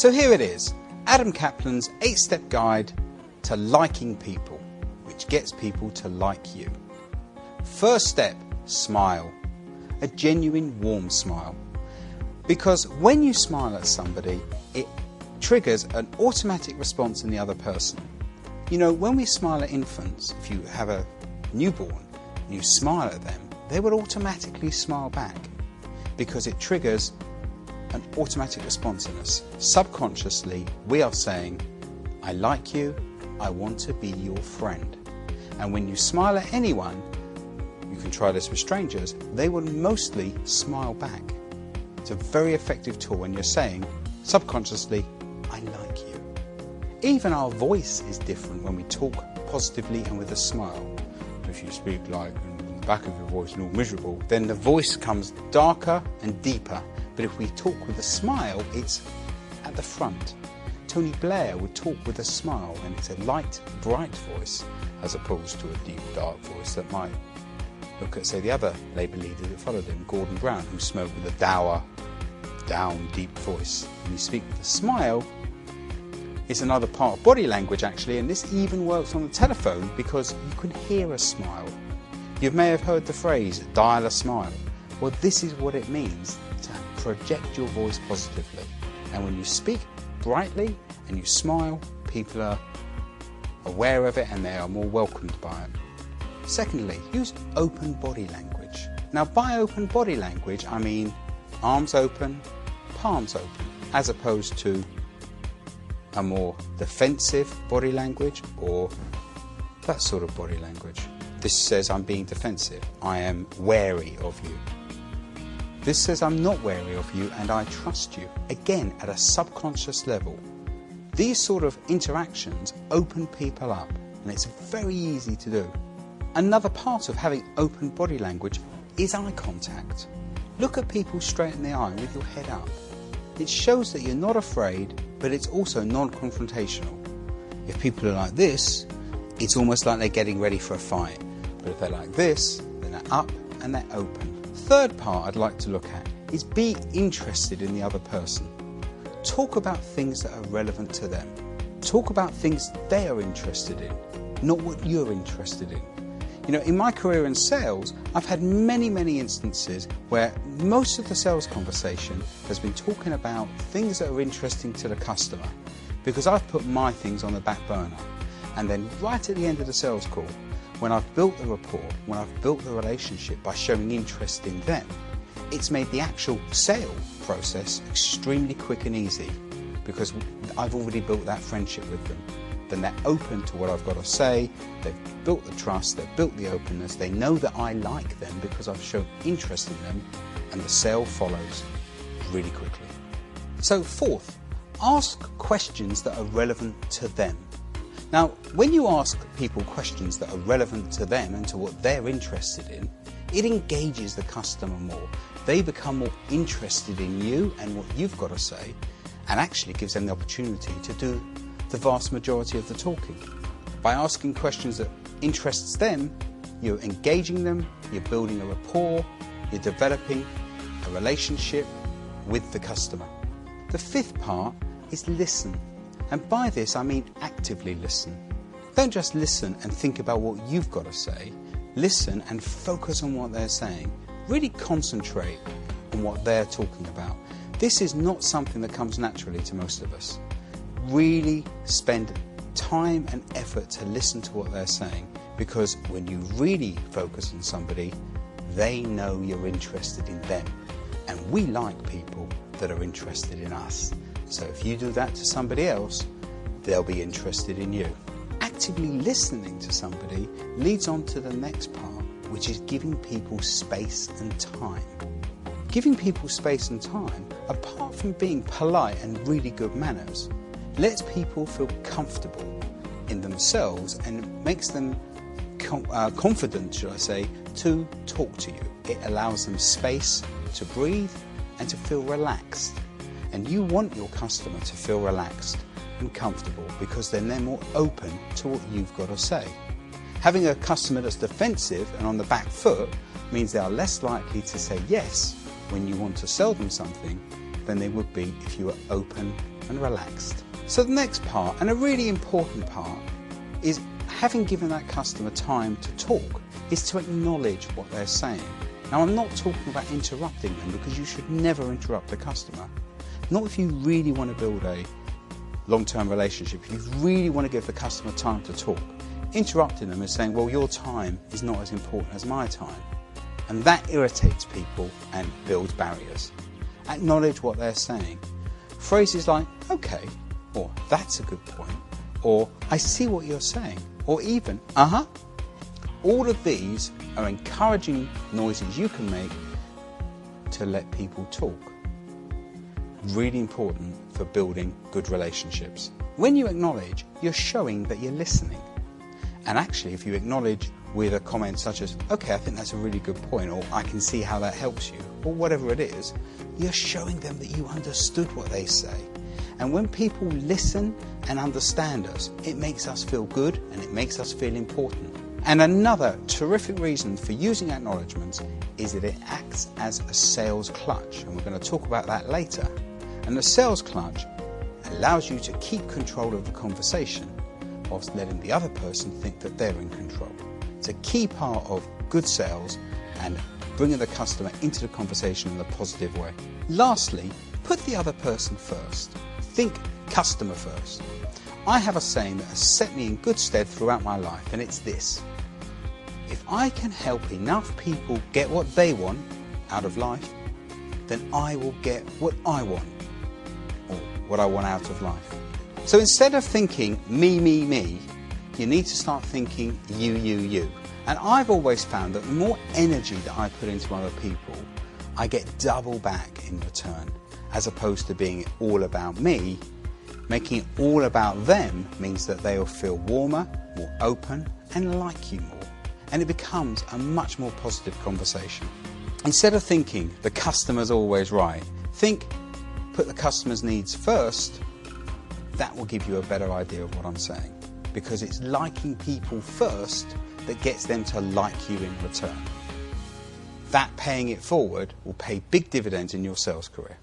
So here it is, Adam Caplan's 8-step guide to liking people, which gets people to like you. First step, smile. A genuine warm smile. Because when you smile at somebody, it triggers an automatic response in the other person. You know, when we smile at infants, if you have a newborn and you smile at them, they will automatically smile back because it triggers an automatic response in us. Subconsciously, we are saying, I like you, I want to be your friend. And when you smile at anyone, you can try this with strangers, they will mostly smile back. It's a very effective tool when you're saying, subconsciously, I like you. Even our voice is different when we talk positively and with a smile. If you speak like in the back of your voice and all miserable, then the voice comes darker and deeper. But if we talk with a smile, it's at the front. Tony Blair would talk with a smile, and it's a light, bright voice, as opposed to a deep, dark voice that might look at, say, the other Labour leader that followed him, Gordon Brown, who spoke with a dour, down, deep voice. When you speak with a smile, it's another part of body language, actually, and this even works on the telephone because you can hear a smile. You may have heard the phrase, dial a smile. Well, this is what it means to project your voice positively. And when you speak brightly and you smile, people are aware of it and they are more welcomed by it. Secondly, use open body language. Now, by open body language, I mean arms open, palms open, as opposed to a more defensive body language or that sort of body language. This says I'm being defensive, I am wary of you. This says I'm not wary of you and I trust you. Again, at a subconscious level. These sort of interactions open people up, and it's very easy to do. Another part of having open body language is eye contact. Look at people straight in the eye with your head up. It shows that you're not afraid, but it's also non-confrontational. If people are like this, it's almost like they're getting ready for a fight. But if they're like this, then they're up and they're open. Third part I'd like to look at is be interested in the other person. Talk about things that are relevant to them. Talk about things they are interested in, not what you're interested in. You know, in my career in sales, I've had many instances where most of the sales conversation has been talking about things that are interesting to the customer because I've put my things on the back burner. And then right at the end of the sales call, when I've built the rapport, when I've built the relationship by showing interest in them, it's made the actual sale process extremely quick and easy because I've already built that friendship with them. Then they're open to what I've got to say, they've built the trust, they've built the openness, they know that I like them because I've shown interest in them, and the sale follows really quickly. So fourth, ask questions that are relevant to them. Now, when you ask people questions that are relevant to them and to what they're interested in, it engages the customer more. They become more interested in you and what you've got to say, and actually gives them the opportunity to do the vast majority of the talking. By asking questions that interests them, you're engaging them, you're building a rapport, you're developing a relationship with the customer. The fifth part is listen. And by this I mean actively listen. Don't just listen and think about what you've got to say. Listen and focus on what they're saying. Really concentrate on what they're talking about. This is not something that comes naturally to most of us. Really spend time and effort to listen to what they're saying, because when you really focus on somebody, they know you're interested in them. And we like people that are interested in us. So if you do that to somebody else, they'll be interested in you. Actively listening to somebody leads on to the next part, which is giving people space and time. Giving people space and time, apart from being polite and really good manners, lets people feel comfortable in themselves and makes them confident, should I say, to talk to you. It allows them space to breathe and to feel relaxed. And you want your customer to feel relaxed and comfortable, because then they're more open to what you've got to say. Having a customer that's defensive and on the back foot means they are less likely to say yes when you want to sell them something, than they would be if you were open and relaxed. So the next part, and a really important part, is having given that customer time to talk, is to acknowledge what they're saying. Now, I'm not talking about interrupting them, because you should never interrupt the customer. Not if you really want to build a long-term relationship, if you really want to give the customer time to talk. Interrupting them is saying, well, your time is not as important as my time. And that irritates people and builds barriers. Acknowledge what they're saying. Phrases like, okay, or that's a good point, or I see what you're saying, or even, uh-huh. All of these are encouraging noises you can make to let people talk. Really important for building good relationships. When you acknowledge, you're showing that you're listening. And actually, if you acknowledge with a comment such as, okay, I think that's a really good point, or I can see how that helps you, or whatever it is, you're showing them that you understood what they say. And when people listen and understand us, it makes us feel good and it makes us feel important. And another terrific reason for using acknowledgements is that it acts as a sales clutch, and we're going to talk about that later. And the sales clutch allows you to keep control of the conversation whilst letting the other person think that they're in control. It's a key part of good sales and bringing the customer into the conversation in a positive way. Lastly, put the other person first. Think customer first. I have a saying that has set me in good stead throughout my life, and it's this: if I can help enough people get what they want out of life, then I will get what I want, or what I want out of life. So instead of thinking me, me, me, you need to start thinking you, you, you. And I've always found that the more energy that I put into other people, I get double back in return, as opposed to being all about me. Making it all about them means that they will feel warmer, more open, and like you more. And it becomes a much more positive conversation. Instead of thinking the customer's always right, think put the customer's needs first. That will give you a better idea of what I'm saying, because it's liking people first that gets them to like you in return. That paying it forward will pay big dividends in your sales career.